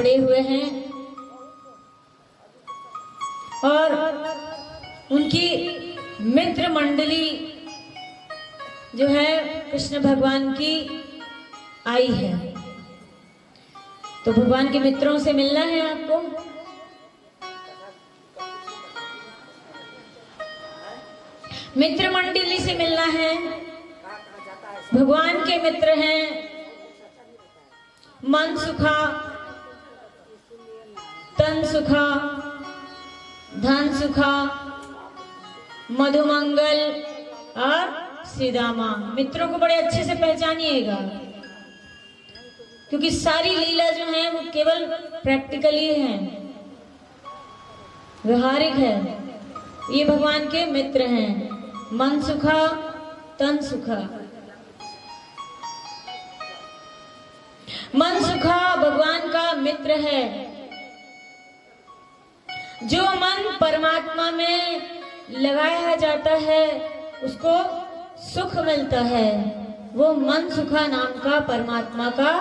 पड़े हुए हैं और उनकी मित्र मंडली जो है कृष्ण भगवान की आई है। तो भगवान के मित्रों से मिलना है आपको। मित्र मंडली से मिलना है। भगवान के मित्र हैं मन सुखा, तन सुखा, धन सुखा, मधुमंगल और श्रीदामा। मित्रों को बड़े अच्छे से पहचानिएगा, क्योंकि सारी लीला जो है वो केवल प्रैक्टिकली है, व्यवहारिक है। ये भगवान के मित्र हैं। मन सुखा, तन सुखा। मन सुखा भगवान का मित्र है। जो मन परमात्मा में लगाया जाता है उसको सुख मिलता है। वो मन सुखा नाम का परमात्मा का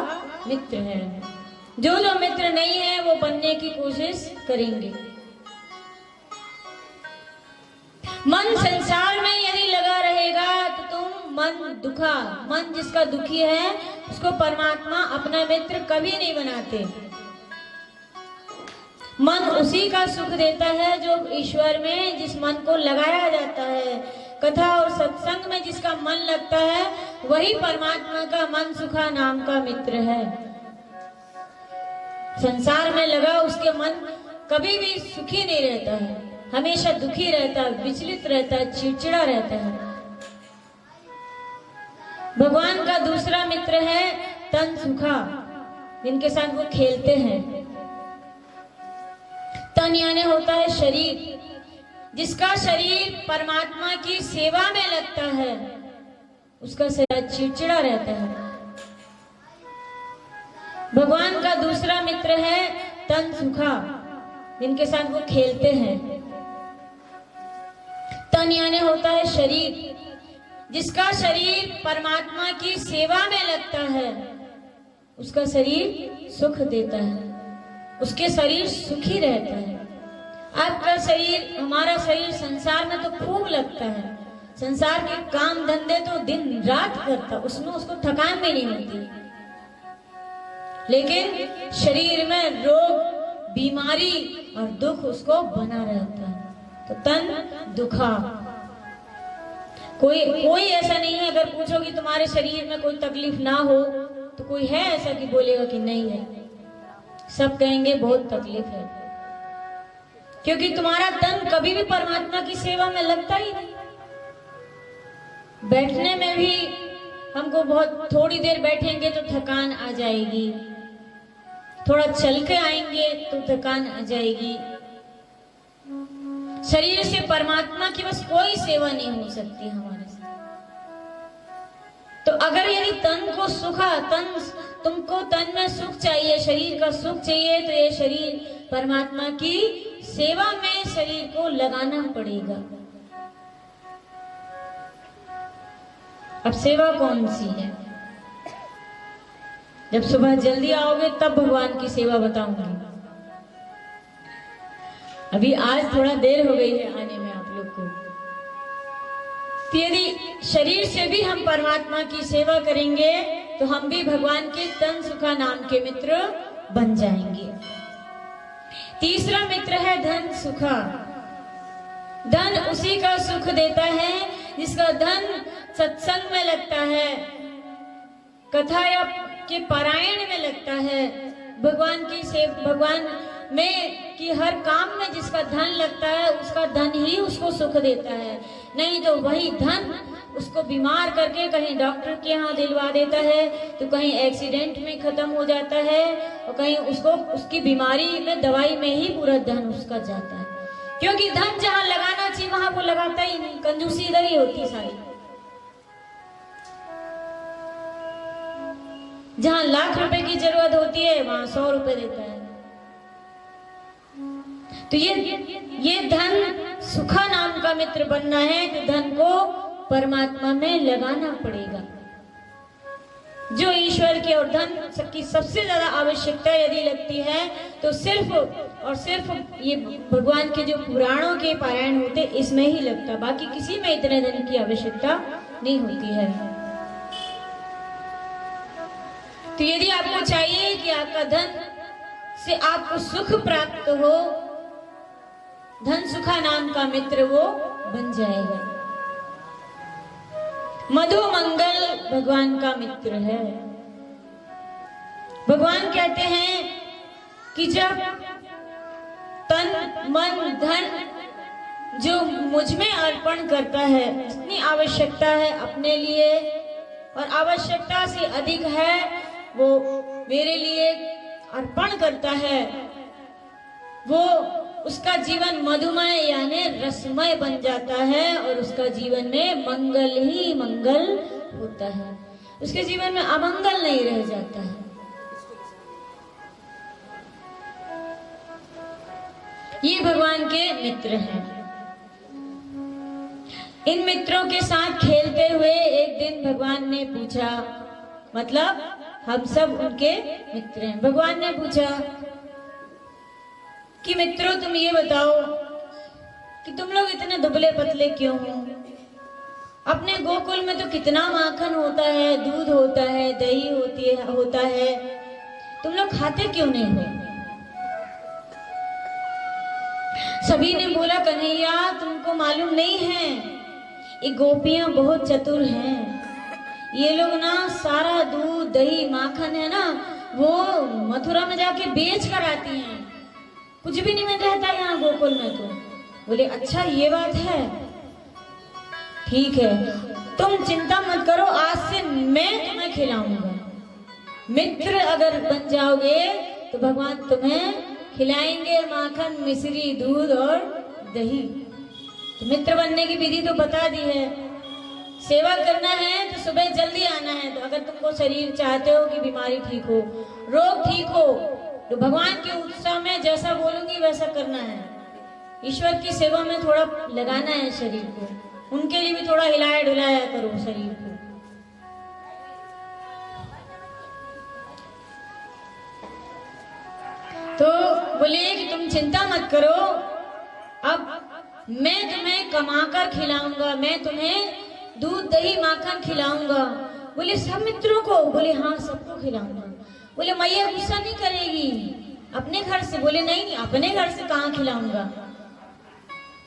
मित्र है। जो मित्र नहीं है वो बनने की कोशिश करेंगे। मन संसार में यदि लगा रहेगा तो तुम मन दुखा, मन जिसका दुखी है उसको परमात्मा अपना मित्र कभी नहीं बनाते। मन उसी का सुख देता है जो ईश्वर में जिस मन को लगाया जाता है। कथा और सत्संग में जिसका मन लगता है वही परमात्मा का मन सुखा नाम का मित्र है। संसार में लगा उसके मन कभी भी सुखी नहीं रहता है, हमेशा दुखी रहता है, विचलित रहता है, चिड़चिड़ा रहता है। भगवान का दूसरा मित्र है तन सुखा, जिनके साथ वो खेलते हैं। तन यानी होता है शरीर, जिसका शरीर परमात्मा की सेवा में लगता है उसका शरीर चिड़चिड़ा रहता है। भगवान का दूसरा मित्र है तन सुखा, जिनके साथ वो खेलते हैं। तन यानी होता है शरीर, जिसका शरीर परमात्मा की सेवा में लगता है उसका शरीर सुख देता है, उसके शरीर सुखी रहता है। आपका शरीर, हमारा शरीर संसार में तो खूब लगता है, संसार के काम धंधे तो दिन रात करता, उसमें उसको थकान भी नहीं होती। लेकिन शरीर में रोग, बीमारी और दुख उसको बना रहता है। तो तन दुखा। कोई ऐसा नहीं है, अगर पूछोगे तुम्हारे शरीर में कोई तकलीफ ना हो तो कोई है ऐसा कि बोलेगा कि नहीं है? सब कहेंगे बहुत तकलीफ है, क्योंकि तुम्हारा तन कभी भी परमात्मा की सेवा में लगता ही नहीं। बैठने में भी हमको बहुत, थोड़ी देर बैठेंगे तो थकान आ जाएगी, थोड़ा चल के आएंगे तो थकान आ जाएगी। शरीर से परमात्मा की बस कोई सेवा नहीं हो सकती हमारे से। तो अगर यदि तन को सुखा, तुमको तन में सुख चाहिए, शरीर का सुख चाहिए, तो ये शरीर परमात्मा की सेवा में शरीर को लगाना पड़ेगा। अब सेवा कौन सी है? जब सुबह जल्दी आओगे तब भगवान की सेवा बताऊंगी। अभी आज थोड़ा देर हो गई है आने में आप लोग को। तो यदि शरीर से भी हम परमात्मा की सेवा करेंगे तो हम भी भगवान के तन सुखा नाम के मित्र बन जाएंगे। तीसरा मित्र है धन सुखा। धन उसी का सुख देता है जिसका धन सत्संग में लगता है, कथा या के पारायण में लगता है, भगवान में कि हर काम में जिसका धन लगता है उसका धन ही उसको सुख देता है। नहीं तो वही धन उसको बीमार करके कहीं डॉक्टर के यहाँ दिलवा देता है, तो कहीं एक्सीडेंट में खत्म हो जाता है, और कहीं उसको उसकी बीमारी में दवाई में ही पूरा धन उसका जाता है। क्योंकि धन जहाँ लगाना चाहिए वहां वो लगाता ही नहीं, कंजूसी इधर ही होती सारी। जहाँ लाख रुपए की जरूरत होती है वहां 100 रुपए देता है। तो ये धन सुखा नाम का मित्र बनना है तो धन को परमात्मा में लगाना पड़ेगा। जो ईश्वर की और धन की सबसे ज्यादा आवश्यकता यदि लगती है तो सिर्फ और सिर्फ ये भगवान के जो पुराणों के पारायण होते इसमें ही लगता, बाकी किसी में इतने धन की आवश्यकता नहीं होती है। तो यदि आपको चाहिए कि आपका धन से आपको सुख प्राप्त हो, धन सुखा नाम का मित्र वो बन जाएगा। मधु मंगल भगवान का मित्र है। भगवान कहते हैं कि जब तन मन धन जो मुझ में अर्पण करता है, जितनी आवश्यकता है अपने लिए और आवश्यकता से अधिक है वो मेरे लिए अर्पण करता है, वो उसका जीवन मधुमय यानी रसमय बन जाता है और उसका जीवन में मंगल ही मंगल होता है, उसके जीवन में अमंगल नहीं रह जाता है। ये भगवान के मित्र हैं। इन मित्रों के साथ खेलते हुए एक दिन भगवान ने पूछा, मतलब हम सब उनके मित्र हैं। भगवान ने पूछा कि मित्रों तुम ये बताओ कि तुम लोग इतने दुबले पतले क्यों हो? अपने गोकुल में तो कितना माखन होता है, दूध होता है, दही होता है, तुम लोग खाते क्यों नहीं हो? सभी ने बोला कन्हैया तुमको मालूम नहीं है, ये गोपियां बहुत चतुर हैं, ये लोग ना सारा दूध दही माखन है ना वो मथुरा में जाके बेच कर आती हैं, कुछ भी नहीं मिल रहता यहाँ गोकुल में। तो बोले अच्छा ये बात है, ठीक है तुम चिंता मत करो, आज से मैं तुम्हें खिलाऊंगा। मित्र अगर बन जाओगे तो भगवान तुम्हें खिलाएंगे माखन मिश्री दूध और दही। तो मित्र बनने की विधि तो बता दी है। सेवा करना है तो सुबह जल्दी आना है। तो अगर तुमको शरीर चाहते हो कि बीमारी ठीक हो, रोग ठीक हो, तो भगवान के उत्साह में जैसा बोलूंगी वैसा करना है। ईश्वर की सेवा में थोड़ा लगाना है शरीर को, उनके लिए भी थोड़ा हिलाया डुलाया करो शरीर को। तो बोले कि तुम चिंता मत करो, अब मैं तुम्हें कमाकर खिलाऊंगा, मैं तुम्हें दूध दही माखन खिलाऊंगा। बोले सब मित्रों को? बोले हाँ सबको खिलाऊंगा। बोले मैया गुस्सा नहीं करेगी अपने घर से? बोले नहीं नहीं अपने घर से कहाँ खिलाऊंगा।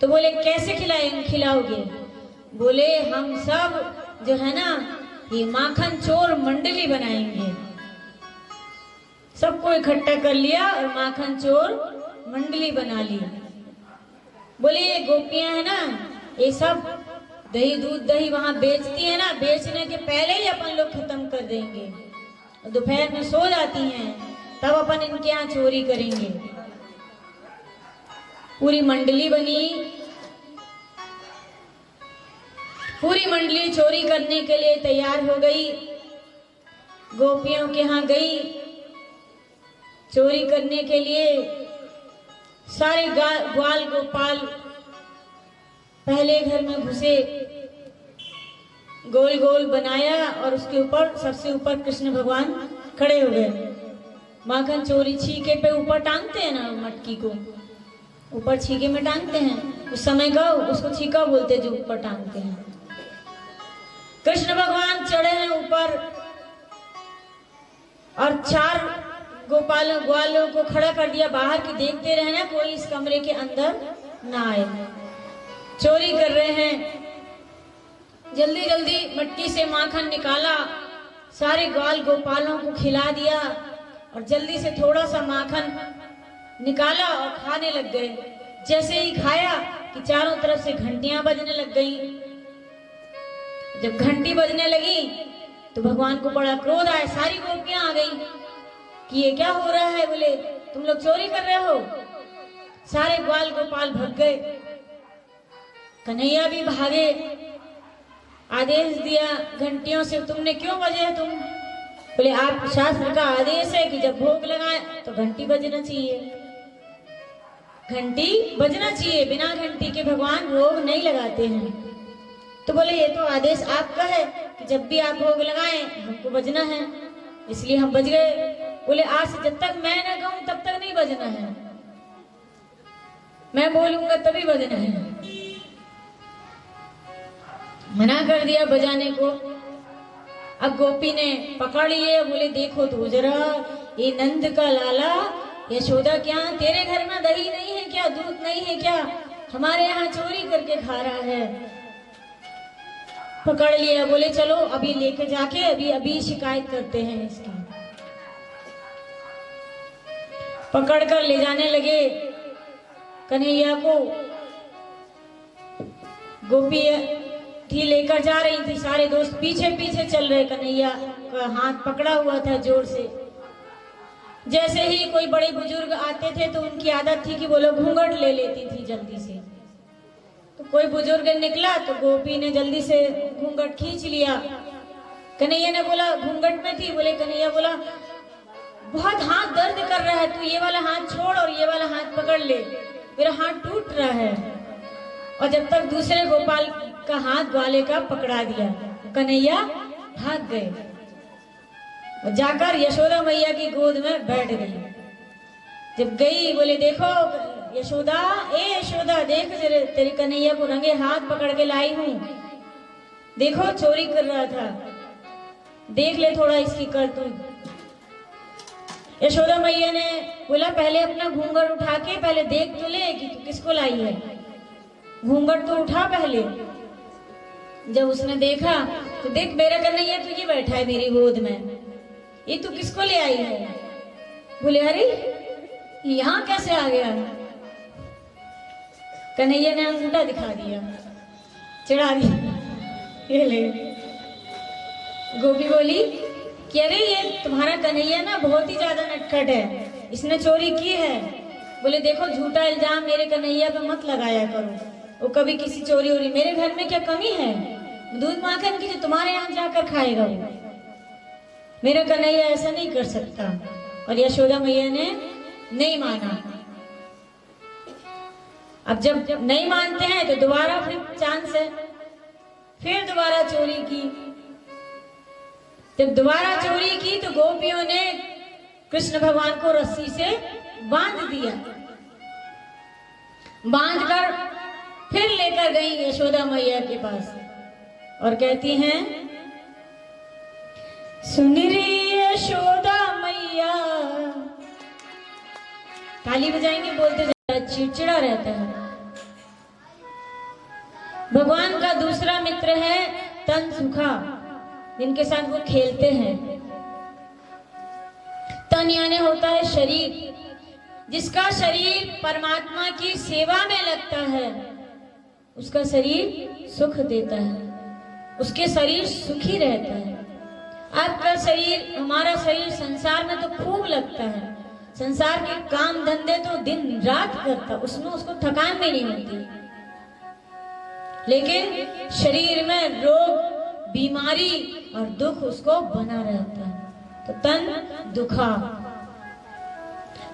तो बोले कैसे खिलाओगे? बोले हम सब जो है ना ये माखन चोर मंडली बनाएंगे। सबको इकट्ठा कर लिया और माखन चोर मंडली बना ली। बोले ये गोपियां है ना ये सब दही दूध दही वहां बेचती है ना, बेचने के पहले ही अपन लोग खत्म कर देंगे, दोपहर में सो जाती हैं, तब अपन इनके यहाँ चोरी करेंगे। पूरी मंडली बनी, पूरी मंडली चोरी करने के लिए तैयार हो गई, गोपियों के यहाँ गई चोरी करने के लिए। सारे ग्वाल गोपाल पहले घर में घुसे, गोल गोल बनाया और उसके ऊपर सबसे ऊपर कृष्ण भगवान खड़े हो गए। माखन चोरी छीके पे ऊपर टांगते हैं ना, मटकी को ऊपर छीके में टांगते हैं, उस समय का उसको छीका बोलते जो ऊपर टांगते हैं। कृष्ण भगवान चढ़े हैं ऊपर और चार ग्वालों को खड़ा कर दिया बाहर की, देखते रहे ना कोई इस कमरे के अंदर ना आए। चोरी कर रहे हैं, जल्दी जल्दी मटकी से माखन निकाला, सारे ग्वाल गोपालों को खिला दिया और जल्दी से थोड़ा सा माखन निकाला और खाने लग गए। जैसे ही खाया कि चारों तरफ से घंटियां बजने लग गई। जब घंटी बजने लगी तो भगवान को बड़ा क्रोध आया, सारी गोपियां आ गई कि ये क्या हो रहा है। बोले तुम लोग चोरी कर रहे हो। सारे ग्वाल गोपाल भाग गए, कन्हैया भी भागे, आदेश दिया घंटियों से तुमने क्यों बजे तुम? बोले आप शास्त्र का आदेश है कि जब भोग लगाए तो घंटी बजना चाहिए, घंटी बजना चाहिए, बिना घंटी के भगवान भोग नहीं लगाते हैं। तो बोले ये तो आदेश आपका है जब भी आप भोग लगाएं हमको बजना है, इसलिए हम बज गए। बोले आज से जब तक मैं न गाऊं तब तक नहीं बजना है, मैं बोलूंगा तभी बजना है। मना कर दिया बजाने को। अब गोपी ने पकड़ लिए, बोले देखो तो जरा, ये नंद का लाला यशोदा क्या तेरे घर में दही नहीं है क्या, दूध नहीं है क्या, हमारे यहाँ चोरी करके खा रहा है। पकड़ लिया, बोले चलो अभी लेके जाके अभी शिकायत करते हैं इसकी। पकड़ कर ले जाने लगे कन्हैया को। गोपी थी लेकर जा रही थी, सारे दोस्त पीछे पीछे चल रहे। कन्हैया का हाथ पकड़ा हुआ था जोर से। जैसे ही कोई बड़े बुजुर्ग आते थे तो उनकी आदत थी कि वो लोग घूंघट ले लेती थी जल्दी से। तो कोई बुजुर्ग निकला तो गोपी ने जल्दी से घूंघट खींच लिया। कन्हैया ने बोला, घूंघट में थी, बोले कन्हैया बोला बहुत हाथ दर्द कर रहा है, तू ये वाला हाथ छोड़ और ये वाला हाथ पकड़ ले, मेरा हाथ टूट रहा है। और जब तक दूसरे गोपाल का हाथ ग्वाले का पकड़ा दिया, कन्हैया भाग गए और जाकर यशोदा मैया की गोद में बैठ गई। जब गई बोले देखो यशोदा, ए यशोदा देख तेरे कन्हैया को रंगे हाथ पकड़ के लाई हूं, देखो चोरी कर रहा था, देख ले थोड़ा इसकी करतूत। यशोदा मैया ने बोला पहले अपना घूंघट उठा के पहले देख तो ले कि तू किसको लाई है, घूंघट तो उठा पहले। जब उसने देखा तो देख मेरा कन्हैया तो ये बैठा है मेरी गोद में, ये तू किसको ले आई है। बोले अरे यहाँ कैसे आ गया। कन्हैया ने अंगूठा दिखा दिया, चढ़ा दिया, ये ले। गोपी बोली कि अरे ये तुम्हारा कन्हैया ना बहुत ही ज्यादा नटखट है, इसने चोरी की है। बोले देखो झूठा इल्जाम मेरे कन्हैया पे मत लगाया करो, वो कभी किसी चोरी हो रही, मेरे घर में क्या कमी है, दूध माखन की जो तुम्हारे यहाँ जाकर खाएगा वो, मेरा कन्हैया ऐसा नहीं कर सकता। और यशोदा मैया ने नहीं माना। अब जब नहीं मानते हैं तो दोबारा फिर चांस है, फिर दोबारा चोरी की। जब दोबारा चोरी की तो गोपियों ने कृष्ण भगवान को रस्सी से बांध दिया, बांधकर फिर लेकर गई यशोदा मैया के पास और कहती हैं सुन रे यशोदा मैया। ताली बजाएंगे, बोलते चिड़चिड़ा रहता है। भगवान का दूसरा मित्र है तन सुखा, जिनके साथ वो खेलते हैं। तन यानी होता है शरीर, जिसका शरीर परमात्मा की सेवा में लगता है उसका शरीर सुख देता है, उसके शरीर सुखी रहता है। आपका शरीर, हमारा शरीर संसार में तो खूब लगता है, संसार के काम धंधे तो दिन रात करता, उसमें उसको थकान भी नहीं होती। लेकिन शरीर में रोग, बीमारी और दुख उसको बना रहता है, तो तन दुखा।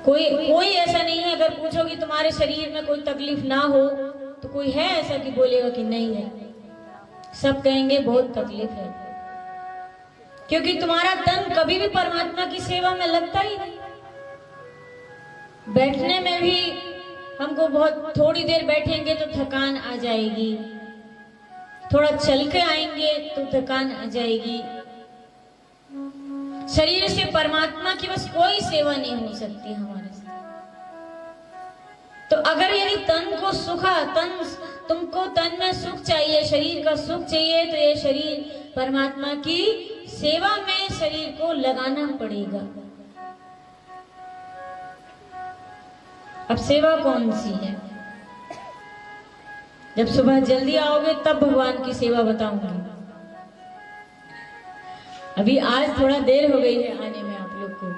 कोई ऐसा नहीं है, अगर पूछोगे तुम्हारे शरीर में कोई तकलीफ ना हो तो कोई है ऐसा कि बोलेगा कि नहीं है, सब कहेंगे बहुत तकलीफ है, क्योंकि तुम्हारा तन कभी भी परमात्मा की सेवा में लगता ही नहीं। बैठने में भी हमको बहुत, थोड़ी देर बैठेंगे तो थकान आ जाएगी, थोड़ा चल के आएंगे तो थकान आ जाएगी। शरीर से परमात्मा की बस कोई सेवा नहीं हो सकती हमारे से। तो अगर यदि तन को सुखा, तुमको तन में सुख चाहिए, शरीर का सुख चाहिए, तो ये शरीर परमात्मा की सेवा में शरीर को लगाना पड़ेगा। अब सेवा कौन सी है? जब सुबह जल्दी आओगे तब भगवान की सेवा बताऊंगी। अभी आज थोड़ा देर हो गई है आने में आप लोग को।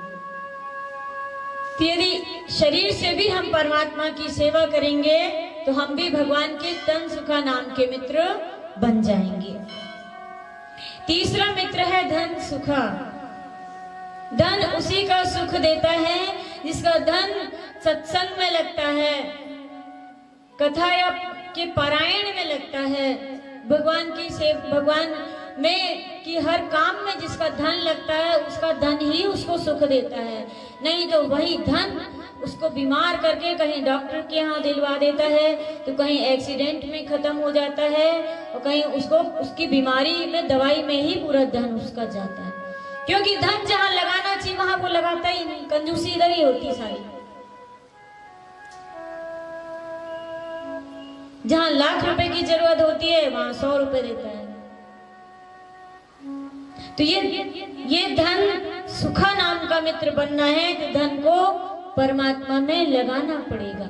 तो यदि शरीर से भी हम परमात्मा की सेवा करेंगे तो हम भी भगवान के तन सुखा नाम के मित्र बन जाएंगे। तीसरा मित्र है धन सुखा। धन उसी का सुख देता है जिसका धन सत्संग में लगता है, कथा या के पारायण में लगता है, भगवान में कि हर काम में जिसका धन लगता है उसका धन ही उसको सुख देता है, नहीं तो वही धन उसको बीमार करके कहीं डॉक्टर के यहाँ दिलवा देता है, तो कहीं एक्सीडेंट में खत्म हो जाता है, और कहीं उसको उसकी बीमारी में दवाई में ही पूरा धन उसका जाता है। क्योंकि धन जहाँ लगाना चाहिए वहां वो लगाता ही नहीं, कंजूसी इधर ही होती सारी। जहां लाख रुपए की जरूरत होती है वहां 100 रुपए देता है। तो ये धन सुखा नाम का मित्र बनना है तो धन को परमात्मा में लगाना पड़ेगा।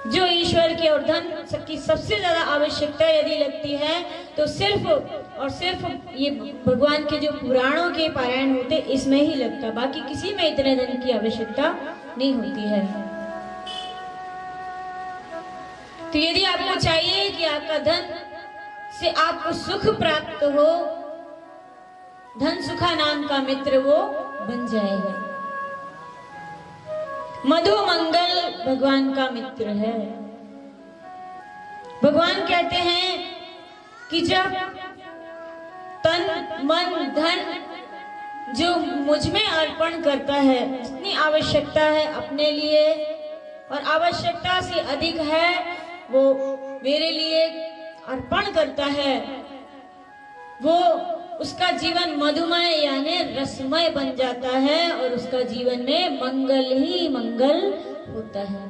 जो ईश्वर की और धन की सबसे ज्यादा आवश्यकता यदि लगती है तो सिर्फ और सिर्फ ये भगवान के जो पुराणों के पारायण होते इसमें ही लगता, बाकी किसी में इतने धन की आवश्यकता नहीं होती है। तो यदि आपको चाहिए कि आपका धन से आपको सुख प्राप्त हो, धन सुखा नाम का मित्र वो बन जाएगा। मधु मंगल भगवान का मित्र है। भगवान कहते हैं कि जब तन मन धन जो मुझ में अर्पण करता है, जितनी आवश्यकता है अपने लिए और आवश्यकता से अधिक है वो मेरे लिए अर्पण करता है, वो उसका जीवन मधुमय यानी रसमय बन जाता है और उसका जीवन में मंगल ही मंगल होता है,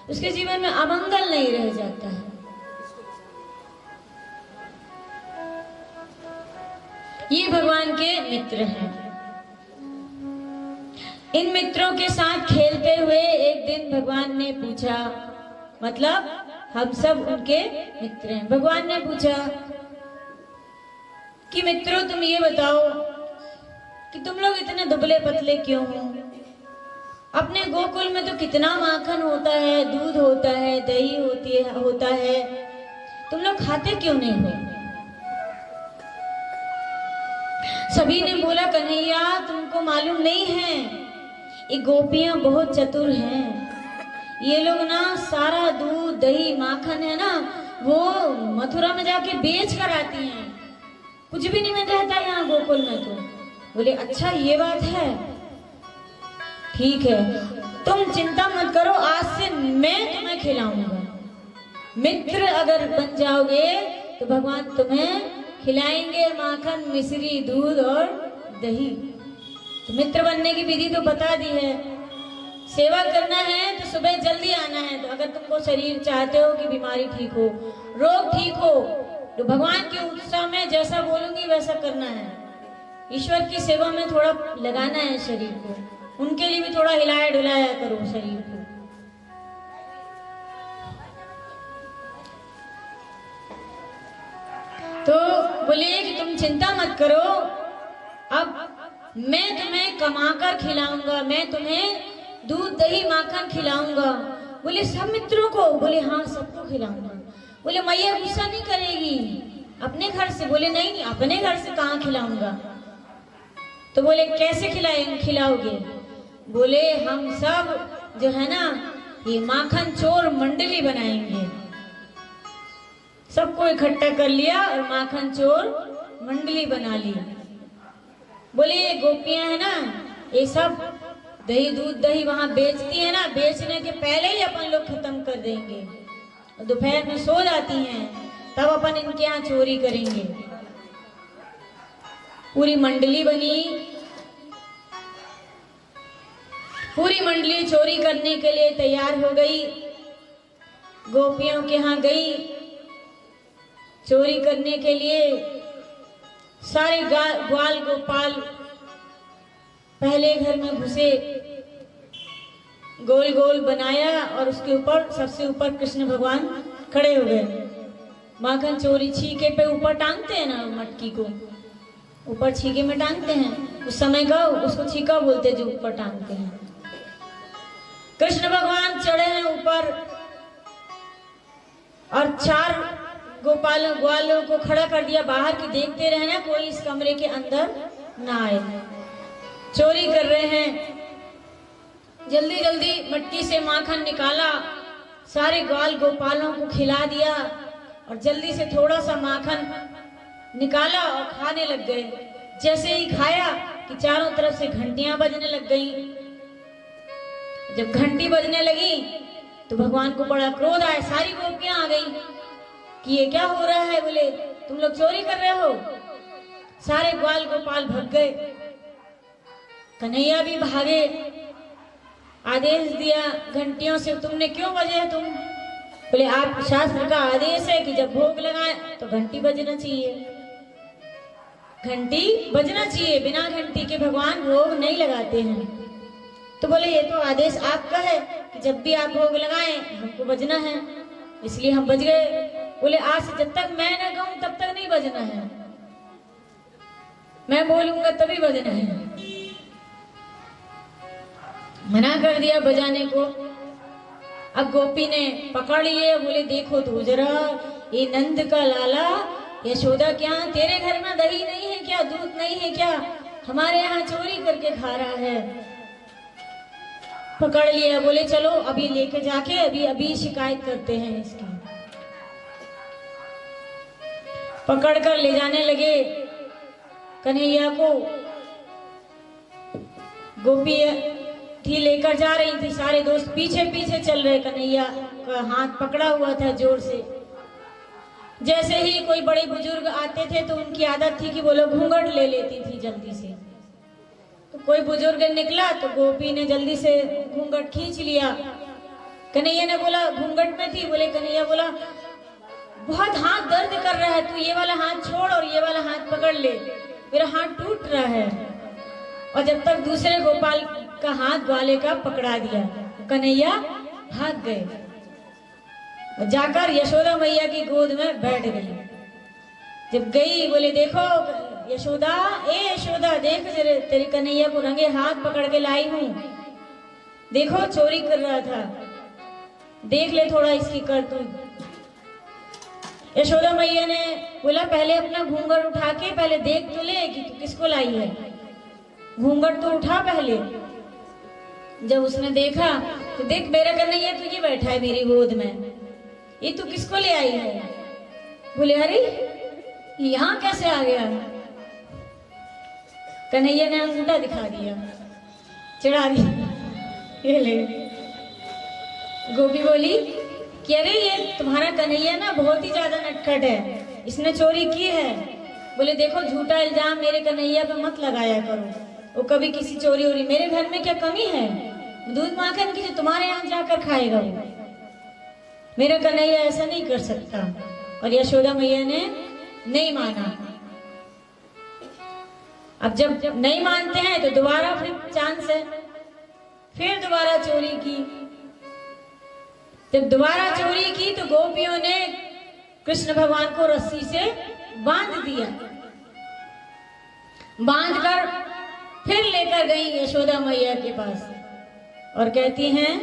उसके जीवन में अमंगल नहीं रह जाता है। ये भगवान के मित्र हैं। इन मित्रों के साथ खेलते हुए एक दिन भगवान ने पूछा, मतलब हम सब उनके मित्र हैं। भगवान ने पूछा कि मित्रों तुम ये बताओ कि तुम लोग इतने दुबले पतले क्यों हो? अपने गोकुल में तो कितना माखन होता है, दूध होता है, दही होता है, तुम लोग खाते क्यों नहीं हो? सभी ने बोला कन्हैया तुमको मालूम नहीं है, ये गोपियां बहुत चतुर हैं, ये लोग ना सारा दूध दही माखन है ना वो मथुरा में जाके बेच कर आती हैं, कुछ भी नहीं मिल रहता यहाँ गोकुल में। तो बोले अच्छा ये बात है, ठीक है तुम चिंता मत करो, आज से मैं तुम्हें खिलाऊंगा। मित्र अगर बन जाओगे तो भगवान तुम्हें खिलाएंगे माखन मिश्री दूध और दही। तो मित्र बनने की विधि तो बता दी है। सेवा करना है तो सुबह जल्दी आना है। तो अगर तुमको शरीर चाहते हो कि बीमारी ठीक हो, रोग ठीक हो, तो भगवान के उत्साह में जैसा बोलूंगी वैसा करना है। ईश्वर की सेवा में थोड़ा लगाना है शरीर को, उनके लिए भी थोड़ा हिलाया डुलाया करो शरीर को। तो बोले कि तुम चिंता मत करो, अब मैं तुम्हें कमाकर खिलाऊंगा, मैं तुम्हें दूध दही माखन खिलाऊंगा। बोले सब मित्रों को? बोले हाँ सबको खिलाऊंगा। बोले मैया गुस्सा नहीं करेगी अपने घर से? बोले नहीं नहीं अपने घर से कहाँ खिलाऊंगा। तो बोले कैसे खिलाओगे? बोले हम सब जो है ना ये माखन चोर मंडली बनाएंगे। सबको इकट्ठा कर लिया और माखन चोर मंडली बना ली। बोले ये गोपियां है ना ये सब दही दूध दही वहां बेचती है ना, बेचने के पहले ही अपन लोग खत्म कर देंगे, दोपहर में सो जाती हैं तब अपन इनके यहाँ चोरी करेंगे। पूरी मंडली बनी, पूरी मंडली चोरी करने के लिए तैयार हो गई, गोपियों के यहाँ गई चोरी करने के लिए। सारे ग्वाल गोपाल पहले घर में घुसे, गोल गोल बनाया और उसके ऊपर सबसे ऊपर कृष्ण भगवान खड़े हो गए। माखन चोरी छीके पे ऊपर टांगते हैं ना, मटकी को ऊपर छीके में टांगते हैं, उस समय का उसको छीका बोलते जो ऊपर टांगते हैं। कृष्ण भगवान चढ़े हैं ऊपर और चार ग्वालों को खड़ा कर दिया बाहर की, देखते रहना कोई इस कमरे के अंदर ना आए। चोरी कर रहे हैं, जल्दी जल्दी मटकी से माखन निकाला, सारे ग्वाल गोपालों को खिला दिया और जल्दी से थोड़ा सा माखन निकाला और खाने लग गए। जैसे ही खाया कि चारों तरफ से घंटियां बजने लग गई। जब घंटी बजने लगी तो भगवान को बड़ा क्रोध आया। सारी गोपियां आ गई कि ये क्या हो रहा है। बोले तुम लोग चोरी कर रहे हो। सारे ग्वाल गोपाल भाग गए, कन्हैया भी भागे। आदेश दिया घंटियों से, तुमने क्यों बजे तुम? बोले आप शास्त्र का आदेश है कि जब भोग लगाए तो घंटी बजना चाहिए, घंटी बजना चाहिए, बिना घंटी के भगवान भोग नहीं लगाते हैं। तो बोले ये तो आदेश आपका है कि जब भी आप भोग लगाएं हमको बजना है, इसलिए हम बज गए। बोले आज से जब तक मैं न कहूं तब तक नहीं बजना है, मैं बोलूंगा तभी बजना है। मना कर दिया बजाने को। अब गोपी ने पकड़ लिए। बोले देखो तो जरा, ये नंद का लाला यशोदा क्या तेरे घर में दही नहीं है क्या, दूध नहीं है क्या, हमारे यहाँ चोरी करके खा रहा है। पकड़ लिया। बोले चलो अभी लेके जाके अभी शिकायत करते हैं इसकी। पकड़ कर ले जाने लगे कन्हैया को। गोपी थी लेकर जा रही थी, सारे दोस्त पीछे पीछे चल रहे। कन्हैया का हाथ पकड़ा हुआ था जोर से। जैसे ही कोई बड़े बुजुर्ग आते थे तो उनकी आदत थी कि वो लोग घूंघट ले लेती थी जल्दी से। तो कोई बुजुर्ग निकला तो गोपी ने जल्दी से घूंघट खींच लिया। कन्हैया ने बोला घूंघट में थी। बोले कन्हैया बोला बहुत हाथ दर्द कर रहा है, तू ये वाला हाथ छोड़ और ये वाला हाथ पकड़ ले, मेरा हाथ टूट रहा है। और जब तक दूसरे गोपाल का हाथ ग्वाले का पकड़ा दिया, कन्हैया भाग गए। जाकर यशोदा मैया की गोद में बैठ गई। जब गई बोले देखो यशोदा, ए यशोदा देख जरे तेरी कन्हैया को रंगे हाथ पकड़ के लाई हूं, देखो चोरी कर रहा था, देख ले थोड़ा इसकी करतूत। यशोदा मैया ने बोला पहले अपना घूंघट उठा के पहले देख तो ले कि तू किसको लाई है, घूंघट तो उठा पहले। जब उसने देखा तो देख मेरा कन्हैया तुझे बैठा है मेरी गोद में, ये तू किसको ले आई है? बोले अरे यहाँ कैसे आ गया? कन्हैया ने अंगूठा दिखा दिया, चिढ़ा दिया, ये ले। गोपी बोली कि अरे ये तुम्हारा कन्हैया ना बहुत ही ज्यादा नटखट है, इसने चोरी की है। बोले देखो झूठा इल्जाम मेरे कन्हैया पे मत लगाया करो, वो कभी किसी चोरी हो रही, मेरे घर में क्या कमी है? दूध माखन की जो तुम्हारे यहाँ जाकर खाएगा वो, मेरा कन्हैया ऐसा नहीं कर सकता। और यशोदा मैया ने नहीं माना। अब जब नहीं मानते हैं तो दोबारा फिर चांस है, फिर दोबारा चोरी की। जब दोबारा चोरी की तो गोपियों ने कृष्ण भगवान को रस्सी से बांध दिया। बांधकर फिर लेकर गई यशोदा मैया के पास और कहती हैं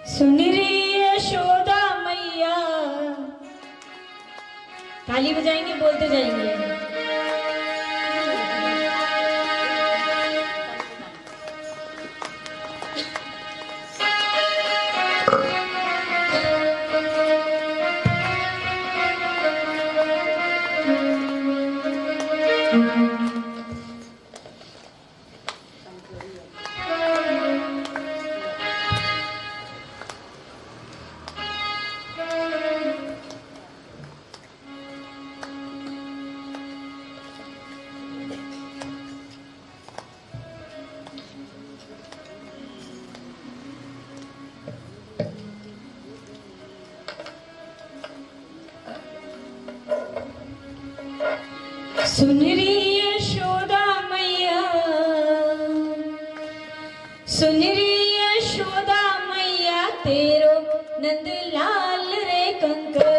सुन रे यशोदा मैया, ताली बजाएंगे बोलते जाएंगे। सुन री यशोदा मैया, सुन री यशोदा मैया, तेरो नंद लाल रे कंकर